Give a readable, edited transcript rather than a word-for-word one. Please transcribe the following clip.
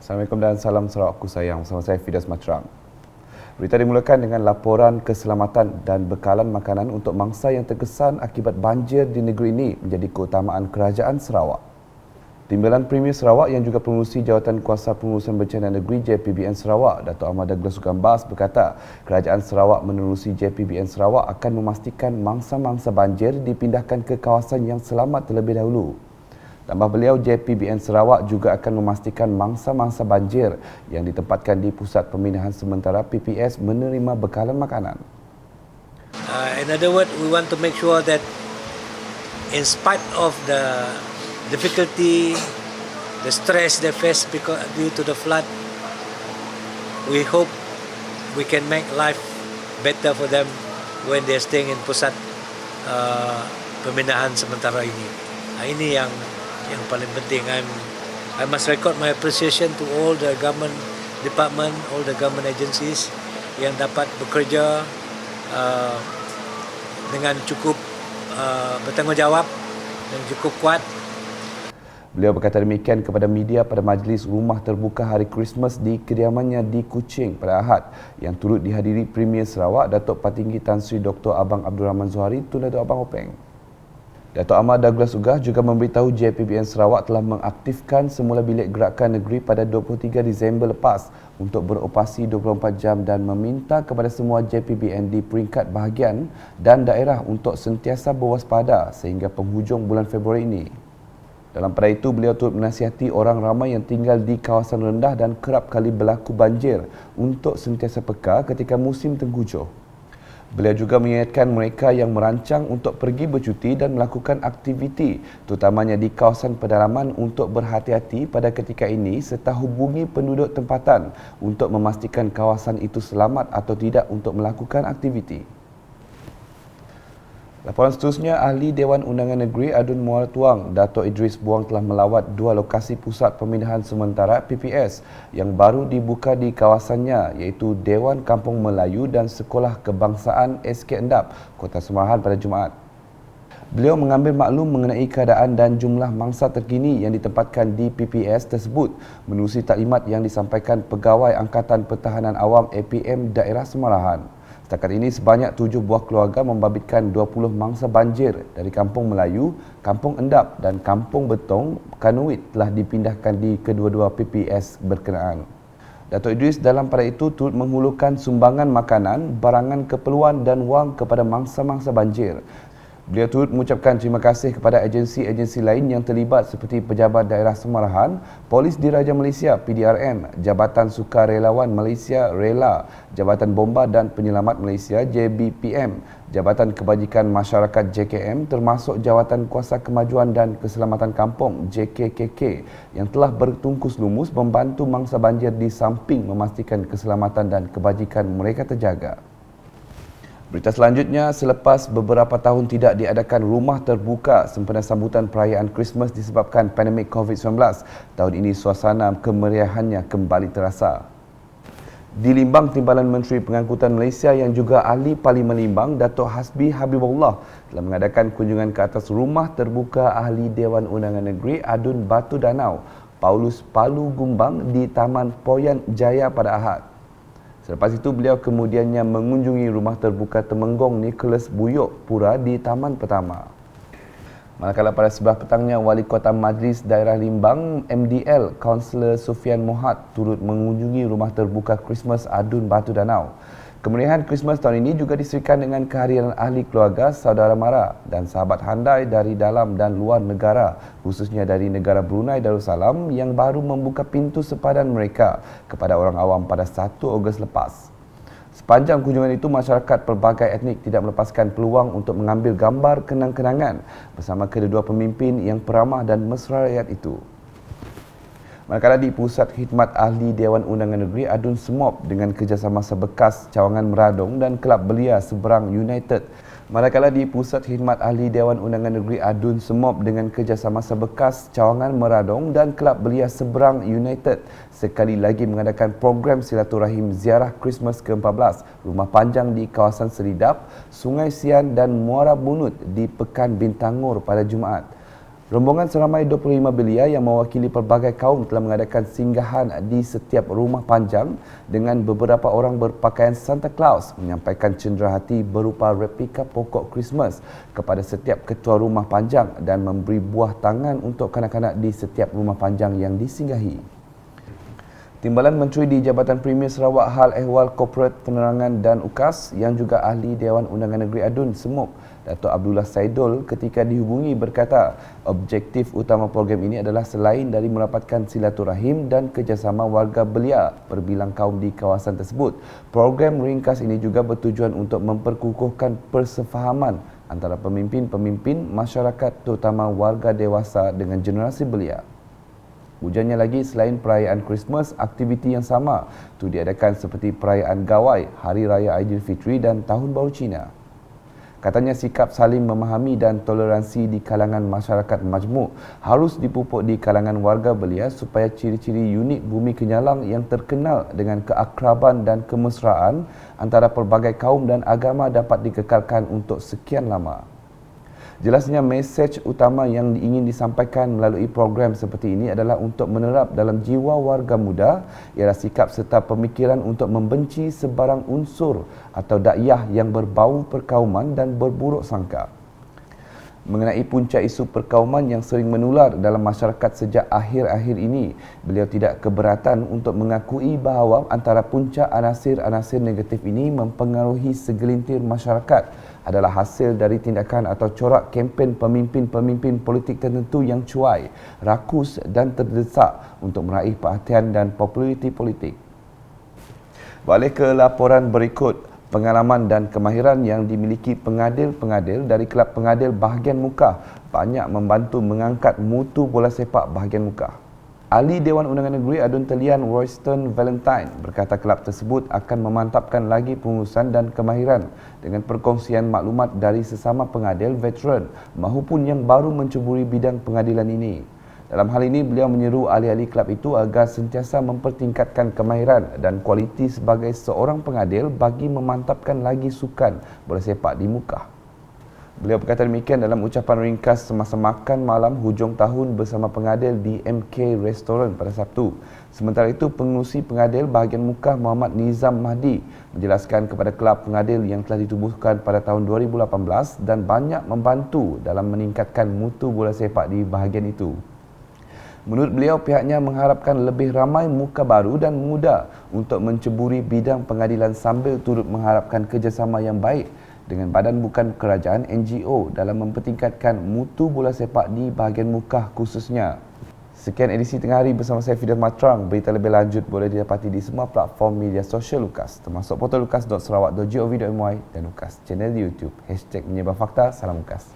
Assalamualaikum dan salam Sarawakku sayang. Bersama saya Fidas Matrang. Berita dimulakan dengan laporan keselamatan dan bekalan makanan untuk mangsa yang terkesan akibat banjir di negeri ini menjadi keutamaan Kerajaan Sarawak. Timbalan Premier Sarawak yang juga pengurusi Jawatan Kuasa Pengurusan Bencana Negeri JPBN Sarawak, Dato' Ahmad Douglas Sugambas berkata, Kerajaan Sarawak menerusi JPBN Sarawak akan memastikan mangsa-mangsa banjir dipindahkan ke kawasan yang selamat terlebih dahulu. Tambah beliau, JPBN Sarawak juga akan memastikan mangsa-mangsa banjir yang ditempatkan di Pusat Pemindahan Sementara PPS menerima bekalan makanan. In other words, we want to make sure that in spite of the difficulty, the stress they face due to the flood, we hope we can make life better for them when they're staying in Pusat Pemindahan Sementara ini. Ini yang paling penting. I must record my appreciation to all the government department, all the government agencies yang dapat bekerja dengan cukup bertanggungjawab dan cukup kuat. Beliau berkata demikian kepada media pada majlis rumah terbuka hari Krismas di kediamannya di Kuching pada Ahad yang turut dihadiri Premier Sarawak Datuk Patinggi Tan Sri Dr. Abang Abdul Rahman Zuhari Tun Datuk Abang Openg. Dato' Ahmad Douglas Ugah juga memberitahu JPBN Sarawak telah mengaktifkan semula bilik gerakan negeri pada 23 Disember lepas untuk beroperasi 24 jam dan meminta kepada semua JPBN di peringkat bahagian dan daerah untuk sentiasa berwaspada sehingga penghujung bulan Februari ini. Dalam pada itu, beliau turut menasihati orang ramai yang tinggal di kawasan rendah dan kerap kali berlaku banjir untuk sentiasa peka ketika musim tengkujuh. Beliau juga mengingatkan mereka yang merancang untuk pergi bercuti dan melakukan aktiviti, terutamanya di kawasan pedalaman untuk berhati-hati pada ketika ini serta hubungi penduduk tempatan untuk memastikan kawasan itu selamat atau tidak untuk melakukan aktiviti. Laporan seterusnya, Ahli Dewan Undangan Negeri Adun Muara Tuang, Dato' Idris Buang telah melawat dua lokasi Pusat Pemindahan Sementara PPS yang baru dibuka di kawasannya iaitu Dewan Kampung Melayu dan Sekolah Kebangsaan SK Endap, Kota Semarahan pada Jumaat. Beliau mengambil maklum mengenai keadaan dan jumlah mangsa terkini yang ditempatkan di PPS tersebut menerusi taklimat yang disampaikan Pegawai Angkatan Pertahanan Awam APM Daerah Semarahan. Setakat ini, sebanyak 7 buah keluarga membabitkan 20 mangsa banjir dari Kampung Melayu, Kampung Endap dan Kampung Betong, Kanuit telah dipindahkan di kedua-dua PPS berkenaan. Dato' Idris dalam pada itu turut menghulurkan sumbangan makanan, barangan keperluan dan wang kepada mangsa-mangsa banjir. Beliau turut mengucapkan terima kasih kepada agensi-agensi lain yang terlibat seperti Pejabat Daerah Semarahan, Polis Diraja Malaysia PDRM, Jabatan Sukarelawan Malaysia RELA, Jabatan Bomba dan Penyelamat Malaysia JBPM, Jabatan Kebajikan Masyarakat JKM termasuk Jawatan Kuasa Kemajuan dan Keselamatan Kampung JKKK yang telah bertungkus lumus membantu mangsa banjir di samping memastikan keselamatan dan kebajikan mereka terjaga. Berita selanjutnya, selepas beberapa tahun tidak diadakan rumah terbuka sempena sambutan perayaan Krismas disebabkan pandemik COVID-19, tahun ini suasana kemeriahannya kembali terasa. Di Limbang, Timbalan Menteri Pengangkutan Malaysia yang juga Ahli Parlimen Limbang, Dato' Hasbi Habibullah telah mengadakan kunjungan ke atas rumah terbuka Ahli Dewan Undangan Negeri Adun Batu Danau, Paulus Palu Gumbang di Taman Poyan Jaya pada Ahad. Selepas itu, beliau kemudiannya mengunjungi rumah terbuka Temenggong Nicholas Buyok Pura di Taman Pertama. Manakala pada sebelah petangnya, Wali Kota Majlis Daerah Limbang MDL, Kaunselor Sufian Mohad turut mengunjungi rumah terbuka Krismas Adun Batu Danau. Kemeriahan Krismas tahun ini juga diserikan dengan kehadiran ahli keluarga, saudara mara dan sahabat handai dari dalam dan luar negara, khususnya dari negara Brunei Darussalam yang baru membuka pintu sepadan mereka kepada orang awam pada 1 Ogos lepas. Sepanjang kunjungan itu, masyarakat pelbagai etnik tidak melepaskan peluang untuk mengambil gambar kenang-kenangan bersama kedua pemimpin yang peramah dan mesra rakyat itu. Manakala di Pusat Khidmat Ahli Dewan Undangan Negeri Adun Semop dengan kerjasama sebekas Cawangan Meradong dan Kelab Belia Seberang United. Manakala di Pusat Khidmat Ahli Dewan Undangan Negeri Adun Semop dengan kerjasama sebekas Cawangan Meradong dan Kelab Belia Seberang United sekali lagi mengadakan program silaturahim ziarah Krismas ke-14 rumah panjang di kawasan Seridap, Sungai Sian dan Muara Bunut di Pekan Bintangor pada Jumaat. Rombongan seramai 25 belia yang mewakili pelbagai kaum telah mengadakan singgahan di setiap rumah panjang dengan beberapa orang berpakaian Santa Claus menyampaikan cenderahati berupa replika pokok Christmas kepada setiap ketua rumah panjang dan memberi buah tangan untuk kanak-kanak di setiap rumah panjang yang disinggahi. Timbalan Menteri di Jabatan Premier Sarawak Hal Ehwal Korporat Penerangan dan UKAS yang juga Ahli Dewan Undangan Negeri Adun Semuk, Dato' Abdullah Saidul ketika dihubungi berkata objektif utama program ini adalah selain dari merapatkan silaturahim dan kerjasama warga belia berbilang kaum di kawasan tersebut, program ringkas ini juga bertujuan untuk memperkukuhkan persefahaman antara pemimpin-pemimpin masyarakat terutama warga dewasa dengan generasi belia. Ujarnya lagi, selain perayaan Christmas, aktiviti yang sama itu diadakan seperti perayaan Gawai, Hari Raya Aidilfitri dan Tahun Baru Cina. Katanya sikap saling memahami dan toleransi di kalangan masyarakat majmuk harus dipupuk di kalangan warga belia supaya ciri-ciri unik Bumi Kenyalang yang terkenal dengan keakraban dan kemesraan antara pelbagai kaum dan agama dapat dikekalkan untuk sekian lama. Jelasnya mesej utama yang ingin disampaikan melalui program seperti ini adalah untuk menerap dalam jiwa warga muda ialah sikap serta pemikiran untuk membenci sebarang unsur atau dakyah yang berbau perkauman dan berburuk sangka. Mengenai punca isu perkauman yang sering menular dalam masyarakat sejak akhir-akhir ini, beliau tidak keberatan untuk mengakui bahawa antara punca anasir-anasir negatif ini mempengaruhi segelintir masyarakat adalah hasil dari tindakan atau corak kempen pemimpin-pemimpin politik tertentu yang cuai, rakus dan terdesak untuk meraih perhatian dan populariti politik. Balik ke laporan berikut. Pengalaman dan kemahiran yang dimiliki pengadil-pengadil dari Kelab Pengadil Bahagian Mukah banyak membantu mengangkat mutu bola sepak bahagian Mukah. Ahli Dewan Undangan Negeri Adun Talian Royston Valentine berkata kelab tersebut akan memantapkan lagi pengurusan dan kemahiran dengan perkongsian maklumat dari sesama pengadil veteran mahupun yang baru mencuburi bidang pengadilan ini. Dalam hal ini, beliau menyeru ahli-ahli kelab itu agar sentiasa mempertingkatkan kemahiran dan kualiti sebagai seorang pengadil bagi memantapkan lagi sukan bola sepak di Mukah. Beliau berkata demikian dalam ucapan ringkas semasa makan malam hujung tahun bersama pengadil di MK Restaurant pada Sabtu. Sementara itu, pengerusi pengadil bahagian Mukah Muhammad Nizam Mahdi menjelaskan kepada kelab pengadil yang telah ditubuhkan pada tahun 2018 dan banyak membantu dalam meningkatkan mutu bola sepak di bahagian itu. Menurut beliau, pihaknya mengharapkan lebih ramai muka baru dan muda untuk menceburi bidang pengadilan sambil turut mengharapkan kerjasama yang baik dengan badan bukan kerajaan NGO dalam mempertingkatkan mutu bola sepak di bahagian Mukah khususnya. Sekian edisi Tengah Hari bersama saya Fidel Matrang. Berita lebih lanjut boleh didapati di semua platform media sosial UKAS termasuk portal ukas.sarawak.gov.my dan UKAS channel di YouTube. #Menyebar Fakta. Salam UKAS.